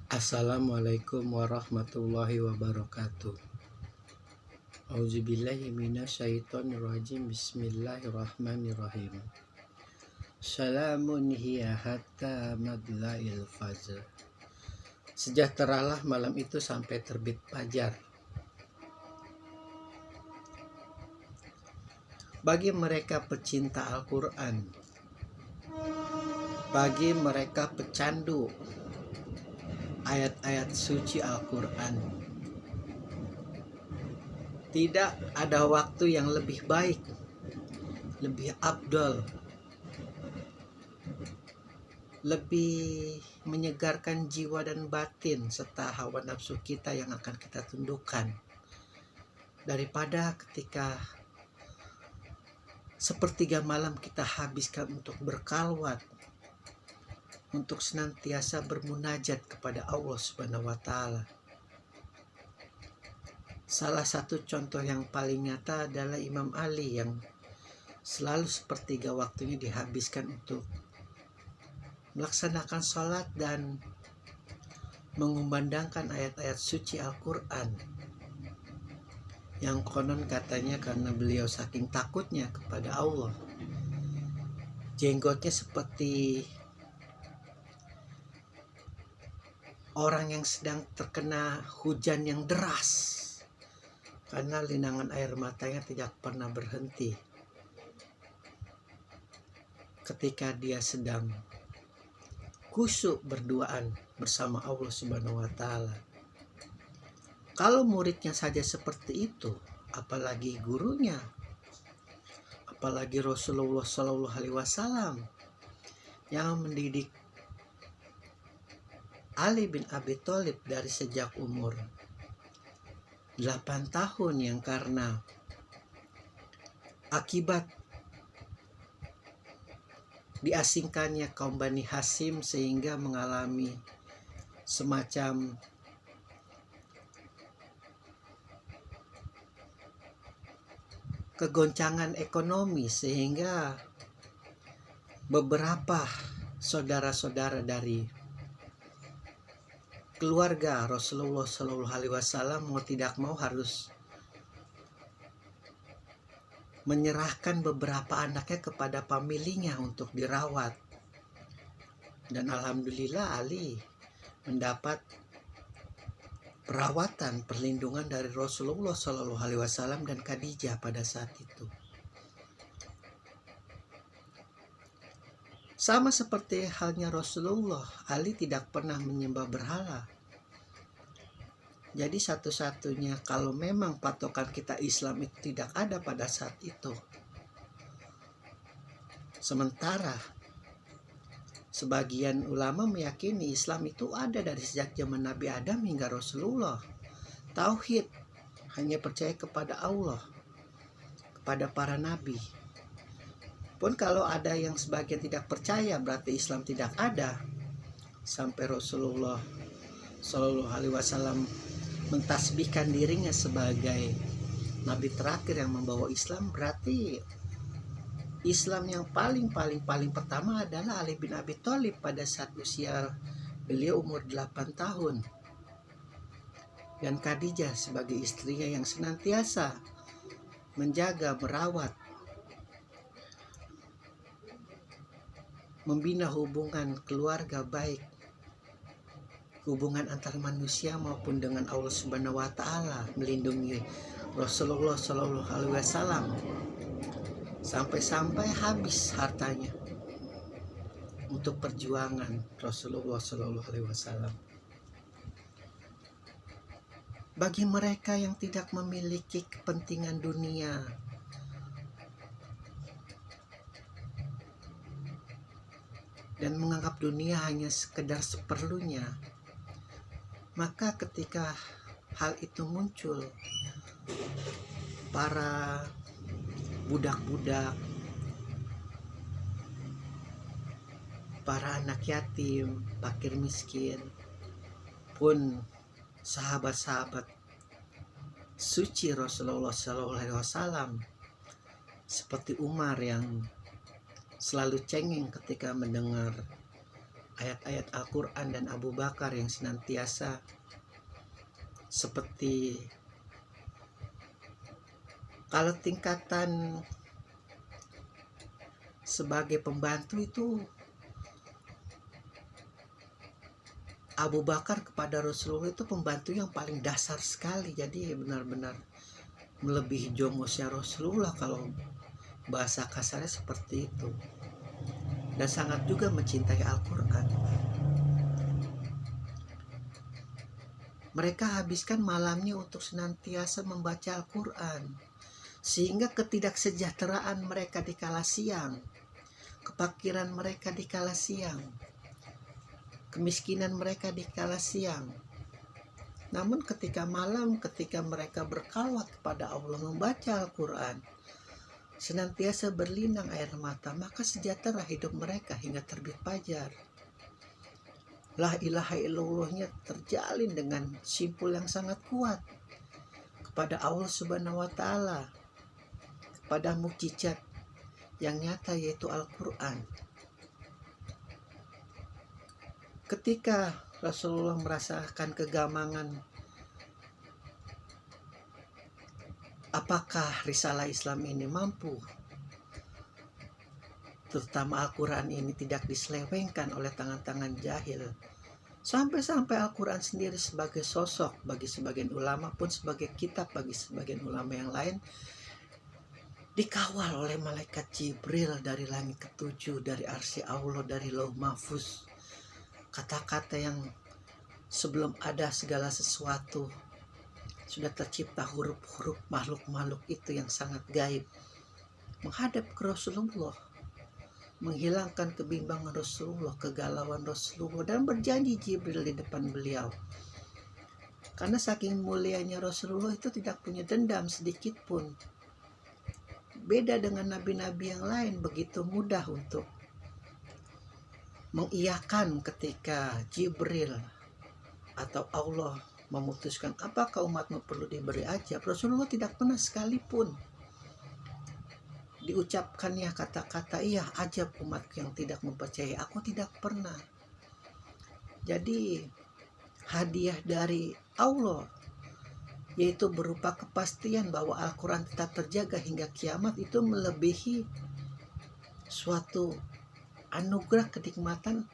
Assalamualaikum warahmatullahi wabarakatuh. Auzubillahi minasyaitonirrajim. Bismillahirrahmanirrahim. Salamun hiya hatta madla'il fajr. Sejahteralah malam itu sampai terbit fajar. Bagi mereka pecinta Al-Quran, bagi mereka pecandu ayat-ayat suci Al-Quran, tidak ada waktu yang lebih baik, lebih afdal, lebih menyegarkan jiwa dan batin serta hawa nafsu kita yang akan kita tundukkan daripada ketika sepertiga malam kita habiskan untuk berkalwat, untuk senantiasa bermunajat kepada Allah Subhanahu wa Ta'ala. Salah satu contoh yang paling nyata adalah Imam Ali yang selalu sepertiga waktunya dihabiskan untuk melaksanakan sholat dan mengumandangkan ayat-ayat suci Al-Quran, yang konon katanya karena beliau saking takutnya kepada Allah, jenggotnya seperti orang yang sedang terkena hujan yang deras, karena linangan air matanya tidak pernah berhenti ketika dia sedang khusyuk berduaan bersama Allah Subhanahu wa Ta'ala. Kalau muridnya saja seperti itu, apalagi gurunya, apalagi Rasulullah Shallallahu Alaihi Wasallam yang mendidik Ali bin Abi Thalib dari sejak umur 8 tahun, yang karena akibat diasingkannya kaum Bani Hasyim sehingga mengalami semacam kegoncangan ekonomi, sehingga beberapa saudara-saudara dari keluarga Rasulullah Shallallahu Alaihi Wasallam mau tidak mau harus menyerahkan beberapa anaknya kepada pamilinya untuk dirawat. Dan alhamdulillah Ali mendapat perawatan, perlindungan dari Rasulullah Shallallahu Alaihi Wasallam dan Khadijah pada saat itu. Sama seperti halnya Rasulullah, Ali tidak pernah menyembah berhala. Jadi satu-satunya kalau memang patokan kita Islam itu tidak ada pada saat itu. Sementara sebagian ulama meyakini Islam itu ada dari sejak zaman Nabi Adam hingga Rasulullah. Tauhid, hanya percaya kepada Allah, kepada para nabi. Pun kalau ada yang sebagian tidak percaya, berarti Islam tidak ada. Sampai Rasulullah Shallallahu Alaihi Wasallam mentasbihkan dirinya sebagai nabi terakhir yang membawa Islam, berarti Islam yang paling pertama adalah Ali bin Abi Thalib pada saat usia beliau umur 8 tahun. Dan Khadijah sebagai istrinya yang senantiasa menjaga, merawat, membina hubungan keluarga baik, hubungan antar manusia maupun dengan Allah Subhanahu wa Ta'ala, melindungi Rasulullah Shallallahu Alaihi Wasallam sampai habis hartanya untuk perjuangan Rasulullah Shallallahu Alaihi Wasallam. Bagi mereka yang tidak memiliki kepentingan dunia, dan menganggap dunia hanya sekedar seperlunya, maka ketika hal itu muncul, para budak-budak, para anak yatim, fakir miskin, pun sahabat-sahabat suci Rasulullah Shallallahu Alaihi Wasallam seperti Umar yang selalu cengeng ketika mendengar ayat-ayat Al-Quran dan Abu Bakar yang senantiasa seperti, kalau tingkatan sebagai pembantu itu Abu Bakar kepada Rasulullah itu pembantu yang paling dasar sekali. Jadi benar-benar melebihi jongosnya Rasulullah, kalau bahasa kasarnya seperti itu. Dan sangat juga mencintai Al-Quran. Mereka habiskan malamnya untuk senantiasa membaca Al-Quran, sehingga ketidaksejahteraan mereka di kala siang, kefakiran mereka di kala siang, kemiskinan mereka di kala siang. Namun ketika malam, ketika mereka berkhalwat kepada Allah membaca Al-Quran, senantiasa berlinang air mata, maka sejahtera hidup mereka hingga terbit fajar. La ilaha illallahnya terjalin dengan simpul yang sangat kuat kepada Allah Subhanahu wa Ta'ala, kepada mukjizat yang nyata yaitu Al-Quran. Ketika Rasulullah merasakan kegamangan, apakah risalah Islam ini mampu, terutama Al-Quran ini, tidak diselewengkan oleh tangan-tangan jahil, sampai-sampai Al-Quran sendiri sebagai sosok bagi sebagian ulama pun sebagai kitab bagi sebagian ulama yang lain dikawal oleh malaikat Jibril dari langit ketujuh, dari arsy Allah, dari Lauh Mahfuz. Kata-kata yang sebelum ada segala sesuatu sudah tercipta, huruf-huruf makhluk-makhluk itu yang sangat gaib menghadap ke Rasulullah, menghilangkan kebimbangan Rasulullah, kegalauan Rasulullah, dan berjanji Jibril di depan beliau. Karena saking mulianya Rasulullah itu tidak punya dendam sedikit pun. Beda dengan nabi-nabi yang lain, begitu mudah untuk mengiyakan ketika Jibril atau Allah memutuskan apakah umatmu perlu diberi ajab. Rasulullah tidak pernah sekalipun diucapkannya kata-kata iya ajab umatku yang tidak mempercayai aku, tidak pernah. Jadi hadiah dari Allah yaitu berupa kepastian bahwa Al-Quran tetap terjaga hingga kiamat itu melebihi suatu anugerah, kenikmatan,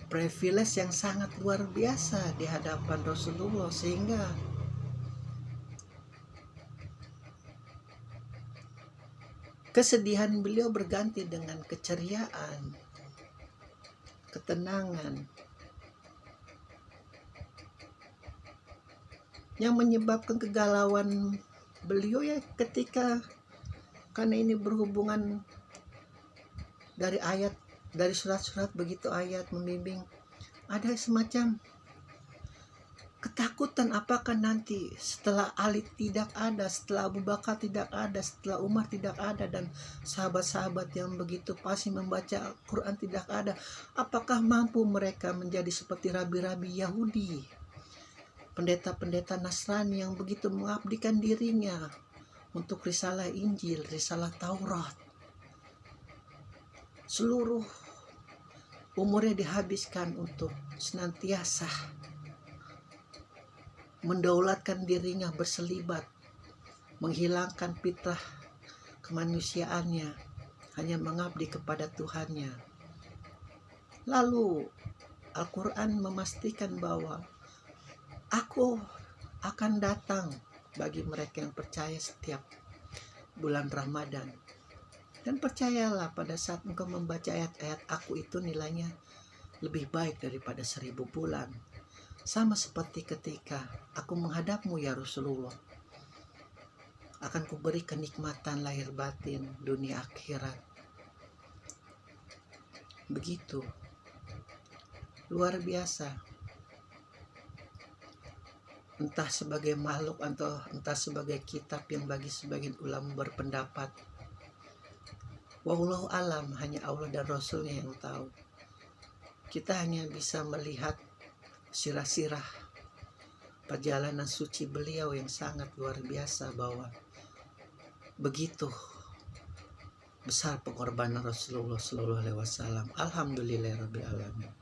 privilege yang sangat luar biasa di hadapan Rasulullah, sehingga kesedihan beliau berganti dengan keceriaan, ketenangan, yang menyebabkan kegalauan beliau ya ketika, karena ini berhubungan dari ayat, dari surat-surat, begitu ayat membimbing, ada semacam ketakutan apakah nanti setelah Ali tidak ada, setelah Abu Bakar tidak ada, setelah Umar tidak ada, dan sahabat-sahabat yang begitu fasih membaca Al-Quran tidak ada, apakah mampu mereka menjadi seperti rabi-rabi Yahudi, pendeta-pendeta Nasrani yang begitu mengabdikan dirinya untuk risalah Injil, risalah Taurat. Seluruh umurnya dihabiskan untuk senantiasa mendaulatkan dirinya berselibat, menghilangkan fitrah kemanusiaannya, hanya mengabdi kepada Tuhannya. Lalu Al-Quran memastikan bahwa aku akan datang bagi mereka yang percaya setiap bulan Ramadan. Dan percayalah, pada saat engkau membaca ayat-ayat aku itu nilainya lebih baik daripada 1000 bulan. Sama seperti ketika aku menghadapmu ya Rasulullah, akan kuberi kenikmatan lahir batin, dunia akhirat. Begitu luar biasa. Entah sebagai makhluk atau entah sebagai kitab yang bagi sebagian ulama berpendapat, wallahu alam, hanya Allah dan Rasulnya yang tahu. Kita hanya bisa melihat sirah-sirah perjalanan suci beliau yang sangat luar biasa, bahwa begitu besar pengorbanan Rasulullah Shallallahu Alaihi Wasallam. Alhamdulillahirabbil alamin.